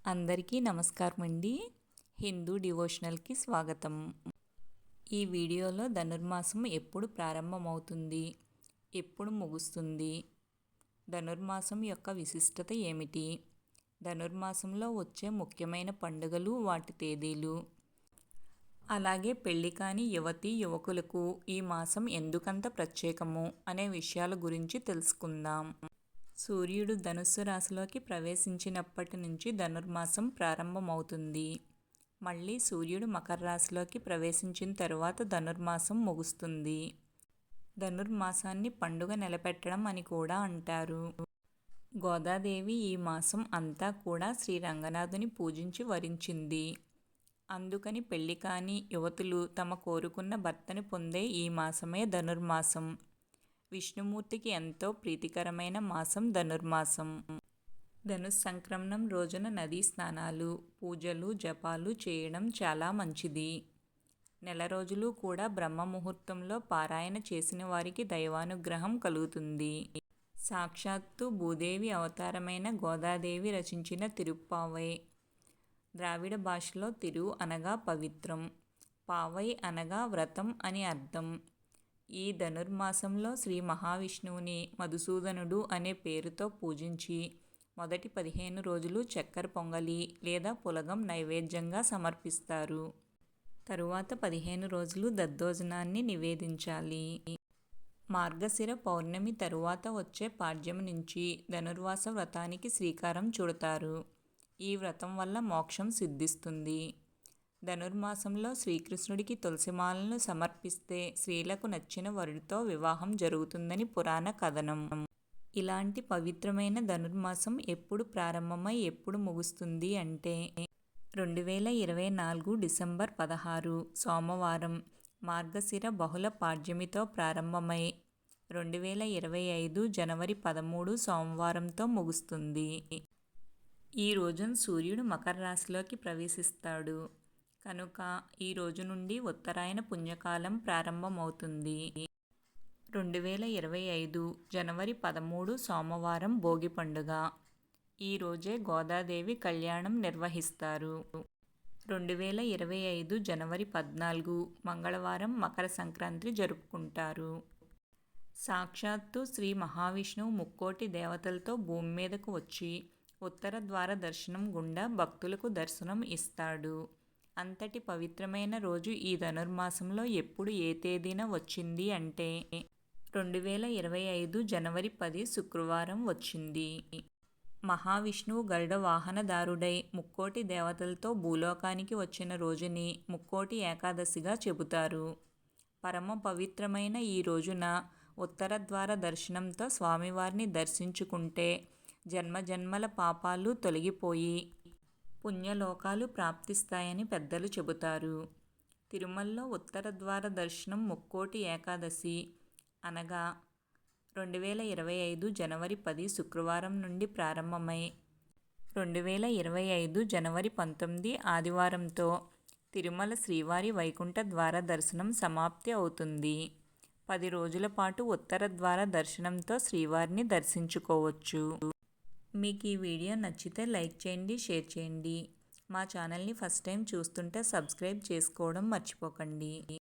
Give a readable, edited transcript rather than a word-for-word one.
అందరికీ నమస్కారం అండి. హిందూ డివోషనల్కి స్వాగతం. ఈ వీడియోలో ధనుర్మాసం ఎప్పుడు ప్రారంభమవుతుంది, ఎప్పుడు ముగుస్తుంది, ధనుర్మాసం యొక్క విశిష్టత ఏమిటి, ధనుర్మాసంలో వచ్చే ముఖ్యమైన పండుగలు, వాటి తేదీలు, అలాగే పెళ్లి కాని యువతీ యువకులకు ఈ మాసం ఎందుకంత ప్రత్యేకము అనే విషయాల గురించి తెలుసుకుందాం. సూర్యుడు ధనుస్సు రాశిలోకి ప్రవేశించినప్పటి నుంచి ధనుర్మాసం ప్రారంభమవుతుంది. మళ్ళీ సూర్యుడు మకర రాశిలోకి ప్రవేశించిన తరువాత ధనుర్మాసం ముగుస్తుంది. ధనుర్మాసాన్ని పండుగ నిలబెట్టడం అని కూడా అంటారు. గోదాదేవి ఈ మాసం అంతా కూడా శ్రీ రంగనాథుని పూజించి వరించింది. అందుకని పెళ్లి కాని యువతులు తమ కోరుకున్న భర్తని పొందే ఈ మాసమే ధనుర్మాసం. విష్ణుమూర్తికి ఎంతో ప్రీతికరమైన మాసం ధనుర్మాసం. ధనుస్సంక్రమణం రోజున నదీ స్నానాలు, పూజలు, జపాలు చేయడం చాలా మంచిది. నెల రోజులు కూడా బ్రహ్మ ముహూర్తంలో పారాయణ చేసిన వారికి దైవానుగ్రహం కలుగుతుంది. సాక్షాత్తు భూదేవి అవతారమైన గోదాదేవి రచించిన తిరుప్పావై. ద్రావిడ భాషలో తిరు అనగా పవిత్రం, పావై అనగా వ్రతం అని అర్థం. ఈ ధనుర్మాసంలో శ్రీ మహావిష్ణువుని మధుసూదనుడు అనే పేరుతో పూజించి మొదటి 15 రోజులు చక్కెర పొంగలి లేదా పులగం నైవేద్యంగా సమర్పిస్తారు. తరువాత 15 రోజులు దద్దోజనాన్ని నివేదించాలి. మార్గశిర పౌర్ణమి తరువాత వచ్చే పాడ్యం నుంచి ధనుర్మాస వ్రతానికి శ్రీకారం చుడతారు. ఈ వ్రతం వల్ల మోక్షం సిద్ధిస్తుంది. ధనుర్మాసంలో శ్రీకృష్ణుడికి తులసిమాలను సమర్పిస్తే స్త్రీలకు నచ్చిన వరుడితో వివాహం జరుగుతుందని పురాణ కథనం. ఇలాంటి పవిత్రమైన ధనుర్మాసం ఎప్పుడు ప్రారంభమై ఎప్పుడు ముగుస్తుంది అంటే 2024 డిసెంబర్ 16 సోమవారం మార్గశిర బహుళ పాడ్యమితో ప్రారంభమై 2025 జనవరి 13 సోమవారంతో ముగుస్తుంది. ఈ రోజున సూర్యుడు మకర రాశిలోకి ప్రవేశిస్తాడు కనుక ఈ రోజు నుండి ఉత్తరాయణ పుణ్యకాలం ప్రారంభమవుతుంది. 2025 జనవరి 13 సోమవారం భోగి పండుగ. ఈ రోజే గోదాదేవి కళ్యాణం నిర్వహిస్తారు. 2025 జనవరి 14 మంగళవారం మకర సంక్రాంతి జరుపుకుంటారు. సాక్షాత్తు శ్రీ మహావిష్ణువు ముక్కోటి దేవతలతో భూమి మీదకు వచ్చి ఉత్తర ద్వార దర్శనం గుండా భక్తులకు దర్శనం ఇస్తాడు. అంతటి పవిత్రమైన రోజు ఈ ధనుర్మాసంలో ఎప్పుడు ఏ తేదీన వచ్చింది అంటే 2025 జనవరి 10 శుక్రవారం వచ్చింది. మహావిష్ణువు గరుడ వాహనదారుడై ముక్కోటి దేవతలతో భూలోకానికి వచ్చిన రోజుని ముక్కోటి ఏకాదశిగా చెబుతారు. పరమ పవిత్రమైన ఈ రోజున ఉత్తర ద్వార దర్శనంతో స్వామివారిని దర్శించుకుంటే జన్మజన్మల పాపాలు తొలగిపోయి పుణ్యలోకాలు ప్రాప్తిస్తాయని పెద్దలు చెబుతారు. తిరుమలలో ఉత్తర ద్వార దర్శనం ముక్కోటి ఏకాదశి అనగా 2025 జనవరి 10 శుక్రవారం నుండి ప్రారంభమై 2025 జనవరి 19 ఆదివారంతో తిరుమల శ్రీవారి వైకుంఠ ద్వార దర్శనం సమాప్తి అవుతుంది. 10 రోజుల పాటు ఉత్తర ద్వార దర్శనంతో శ్రీవారిని దర్శించుకోవచ్చు. మీకు ఈ వీడియో నచ్చితే లైక్ చేయండి, షేర్ చేయండి. మా ఛానల్ని ఫస్ట్ టైం చూస్తుంటే సబ్స్క్రైబ్ చేసుకోవడం మర్చిపోకండి.